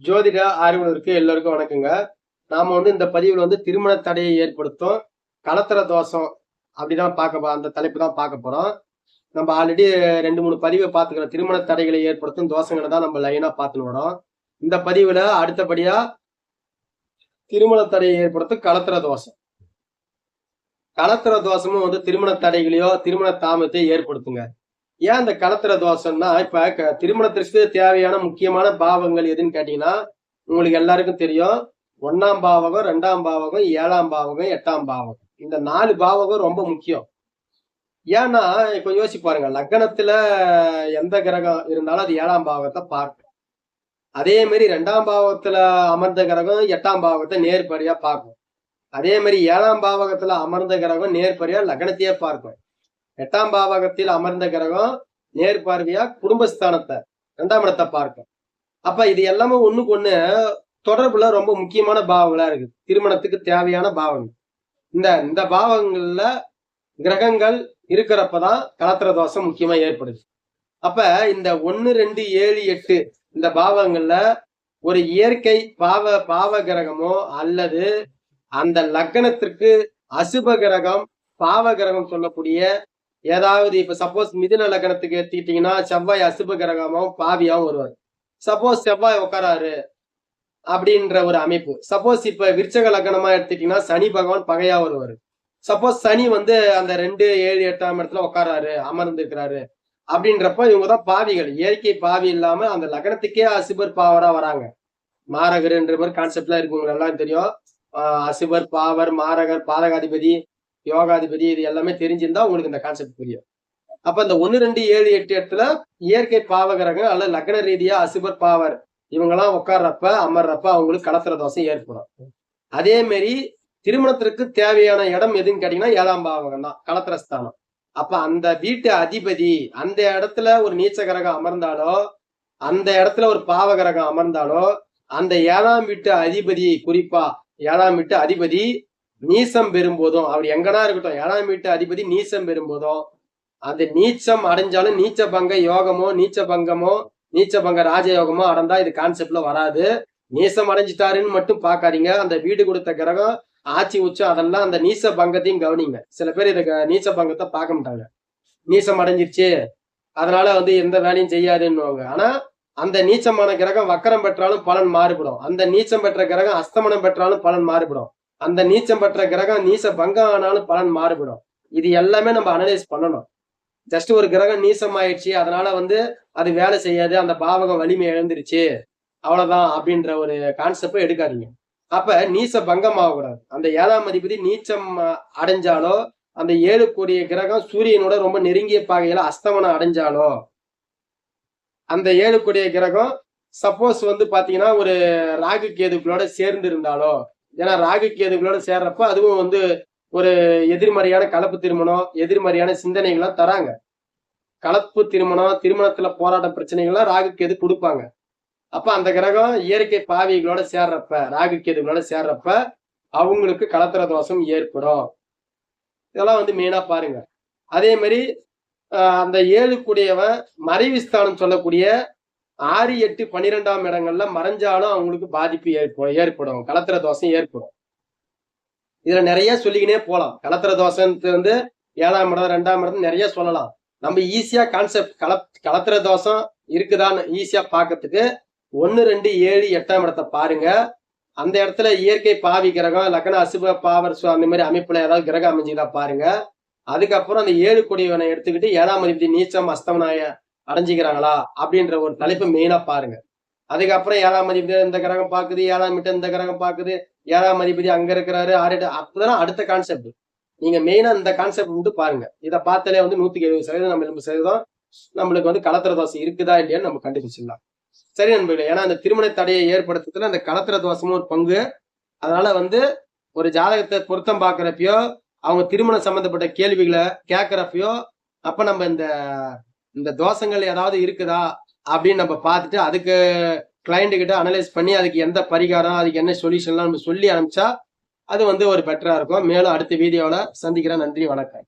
ஜோதிட ஆர்வலருக்கு எல்லோருக்கும் வணக்கங்க. நாம இந்த பதிவுல திருமண தடையை ஏற்படுத்தும் கலத்திர தோஷம் அப்படிதான் அந்த தலைப்பு தான் பார்க்க போறோம். நம்ம ஆல்ரெடி 2, 3 பதிவை பார்த்துக்கிறோம். திருமண தடைகளை ஏற்படுத்தும் தோஷங்களை தான் நம்ம லைனா பார்த்துன்னு வரோம். இந்த பதிவுல அடுத்தபடியா திருமண தடையை ஏற்படுத்தும் கலத்திர தோஷம். கலத்திர தோஷமும் திருமண தடைகளையோ திருமண தாமதத்தை ஏற்படுத்துங்க. ஏன் இந்த கலத்திர தோஷம்னா, இப்ப திருமணத்திற்கு தேவையான முக்கியமான பாவங்கள் எதுன்னு கேட்டீங்கன்னா, உங்களுக்கு எல்லாருக்கும் தெரியும். 1ஆம் பாவகம், 2ஆம் பாவகம், 7ஆம் பாவகம், 8ஆம் பாவகம். இந்த 4 பாவகம் ரொம்ப முக்கியம். ஏன்னா, இப்ப யோசிச்சு பாருங்க. லக்னத்துல எந்த கிரகம் இருந்தாலும் அது 7ஆம் பாவகத்தை பார்க்கும். அதே மாதிரி 2ஆம் பாவகத்துல அமர்ந்த கிரகம் 8ஆம் பாவகத்தை நேர்படியா பார்க்கும். அதே மாதிரி 7ஆம் பாவகத்துல அமர்ந்த கிரகம் நேர்படியா லக்னத்தையே பார்க்கும். 8ஆம் பாவகத்தில் அமர்ந்த கிரகம் நேர் பார்வையா குடும்பஸ்தானத்தை 2ஆம் இடத்தை பார்க்கும். அப்ப இது எல்லாமே ஒண்ணுக்கு ஒண்ணு தொடர்புல ரொம்ப முக்கியமான பாவங்களா இருக்கு. திருமணத்துக்கு தேவையான பாவங்கள். இந்த பாவங்கள்ல கிரகங்கள் இருக்கிறப்பதான் கலத்திர தோஷம் முக்கியமா ஏற்படுது. அப்ப இந்த 1, 2, 7, 8 இந்த பாவங்கள்ல ஒரு இயற்கை பாவ கிரகமோ அல்லது அந்த லக்னத்திற்கு அசுப கிரகம் பாவ கிரகம் சொல்லக்கூடிய ஏதாவது இப்ப சப்போஸ் மிதுன லக்னத்துக்கு எடுத்துக்கிட்டீங்கன்னா செவ்வாய் அசுப கிரகமும் பாவியாவும் வருவார். சப்போஸ் செவ்வாய் உட்காராரு அப்படின்ற ஒரு அமைப்பு. சப்போஸ் இப்ப விருச்சக லக்னமா எடுத்துட்டீங்கன்னா சனி பகவான் பகையா வருவாரு. சப்போஸ் சனி அந்த 2, 7, 8ஆம் இடத்துல உட்காராரு அமர்ந்து இருக்கிறாரு அப்படின்றப்ப இவங்கதான் பாவிகள். இயற்கை பாவி இல்லாம அந்த லக்னத்துக்கே அசுபர் பாவரா வராங்க. மாரகர்ன்ற மாதிரி கான்செப்ட்லாம் இருக்கு, உங்களுக்கு எல்லாம் தெரியும். அசுபர் பாவர் மாரகர் பாதகாதிபதி யோகாதிபதி இது எல்லாமே தெரிஞ்சிருந்தா உங்களுக்கு இந்த கான்செப்ட் புரியும். அப்ப இந்த 1, 2, 7, 8 இடத்துல இயற்கை பாவகிரகம் அல்லது லக்ன ரீதியா அசுபர் பாவர் இவங்கெல்லாம் உட்கார்றப்ப அமர்றப்ப அவங்களுக்கு கலத்திர தோஷம் ஏற்படும். அதே மாதிரி திருமணத்திற்கு தேவையான இடம் எதுன்னு கேட்டீங்கன்னா 7ஆம் பாவகம் தான் கலத்திரஸ்தானம். அப்ப அந்த வீட்டு அதிபதி அந்த இடத்துல ஒரு நீச்ச கிரகம் அமர்ந்தாலோ அந்த இடத்துல ஒரு பாவ கிரகம் அமர்ந்தாலோ அந்த 7ஆம் வீட்டு அதிபதி குறிப்பா 7ஆம் வீட்டு அதிபதி நீசம் பெறும்போதும் அவர் எங்கனா இருக்கட்டும் 7ஆம் வீட்டு அதிபதி நீசம் பெறும்போதும் அந்த நீச்சம் அடைஞ்சாலும் நீச்ச பங்க யோகமோ நீச்ச பங்க ராஜயோகமோ அடைந்தா இது கான்செப்ட்ல வராது. நீசம் அடைஞ்சிட்டாருன்னு மட்டும் பார்க்காதீங்க. அந்த வீடு கொடுத்த கிரகம் ஆட்சி உச்சம் அதெல்லாம் அந்த நீச பங்கத்தையும் கவனிங்க. சில பேர் இதை நீச்ச பங்கத்தை பார்க்க மாட்டாங்க. நீசம் அடைஞ்சிருச்சு அதனால எந்த வேலையும் செய்யாதுன்னுவாங்க. ஆனா அந்த நீச்சமான கிரகம் வக்கரம் பெற்றாலும் பலன் மாறுபடும். அந்த நீச்சம் பெற்ற கிரகம் அஸ்தமனம் பெற்றாலும் பலன் மாறுபடும். அந்த நீச்சம் பெற்ற கிரகம் நீச பங்கம் ஆனாலும் பலன் மாறுபடும். இது எல்லாமே நம்ம அனலைஸ் பண்ணணும். ஜஸ்ட் ஒரு கிரகம் நீசம் ஆயிடுச்சு அதனால அது வேலை செய்யாது, அந்த பாவகம் வலிமை இழந்துருச்சு அவ்வளவுதான் அப்படின்ற ஒரு கான்செப்டை எடுக்காதீங்க. அப்ப நீச பங்கம் ஆகக்கூடாது. அந்த 7ஆம் அதிபதி நீச்சம் அடைஞ்சாலோ அந்த 7 கூடிய கிரகம் சூரியனோட ரொம்ப நெருங்கிய பாகையில அஸ்தமனம் அடைஞ்சாலோ அந்த 7 கூடிய கிரகம் சப்போஸ் பாத்தீங்கன்னா ஒரு ராகு கேதுக்களோட சேர்ந்து இருந்தாலோ, ஏன்னா ராகு கேதுகளோட சேர்றப்ப அதுவும் ஒரு எதிர்மறையான கலப்பு திருமணம் எதிர்மறையான சிந்தனைகள்லாம் தராங்க. கலப்பு திருமணத்துல போராட்ட பிரச்சனைகள்லாம் ராகு கேது கொடுப்பாங்க. அப்ப அந்த கிரகம் இயற்கை பாவிகளோட சேர்றப்ப ராகு கேதுகளோட சேர்றப்ப அவங்களுக்கு கலத்திர தோஷம் ஏற்படும். இதெல்லாம் மெயினா பாருங்க. அதே மாதிரி அந்த 7 கூடியவன் மறைவிஸ்தானம் சொல்லக்கூடிய 6, 8, 12ஆம் இடங்கள்ல மறைஞ்சாலும் அவங்களுக்கு பாதிப்பு ஏற்படும் கலத்திர தோஷம் ஏற்படும். இதுல நிறைய சொல்லிக்கினே போலாம். கலத்திர தோஷத்து 7ஆம் இடம் 2ஆம் இடம் நிறைய சொல்லலாம். நம்ம ஈஸியா கான்செப்ட் கலத்திர தோஷம் இருக்குதான்னு ஈஸியா பாக்கிறதுக்கு 1, 2, 7, 8ஆம் இடத்தை பாருங்க. அந்த இடத்துல இயற்கை பாவி கிரகம் லக்ன அசுப பாவர் அந்த மாதிரி அமைப்புல ஏதாவது கிரகம் அமைஞ்சுதா பாருங்க. அதுக்கப்புறம் அந்த 7 கொடியவனை எடுத்துக்கிட்டு 7ஆம் அதிபதி நீச்சம் அஸ்தமனாய அடைஞ்சிக்கிறாங்களா அப்படின்ற ஒரு தலைப்பு மெயினா பாருங்க. அதுக்கப்புறம் 7ஆம் அதிபதி இந்த கிரகம் பாக்குது, 7ஆம் வீட்டு இந்த கிரகம் பாக்குது, 7ஆம் அதிபதி அங்க இருக்கிறாரு 6, அப்பதான் அடுத்த கான்செப்ட். நீங்க மெயினா இந்த கான்செப்ட் பாருங்க. இதை பார்த்தாலே 170% நம்ம 80% நம்மளுக்கு கலத்திர தோஷம் இருக்குதா இல்லையான்னு நம்ம கண்டுபிடிச்சிடலாம். சரி நண்பர்களே, ஏன்னா அந்த திருமண தடையை ஏற்படுத்துறதுல அந்த கலத்திர தோஷமும் ஒரு பங்கு. அதனால ஒரு ஜாதகத்தை பொருத்தம் பாக்குறப்பயோ அவங்க திருமணம் சம்பந்தப்பட்ட கேள்விகளை கேட்கிறப்பயோ அப்ப நம்ம இந்த தோஷங்கள் ஏதாவது இருக்குதா அப்படின்னு நம்ம பார்த்துட்டு அதுக்கு கிளைண்ட் கிட்ட அனலைஸ் பண்ணி அதுக்கு எந்த பரிகாரம் அதுக்கு என்ன சொல்யூஷன்லாம் நம்ம சொல்லி அனுப்பிச்சா அது ஒரு பெட்டரா இருக்கும். மேலும் அடுத்த வீடியோல சந்திக்கிறேன். நன்றி, வணக்கம்.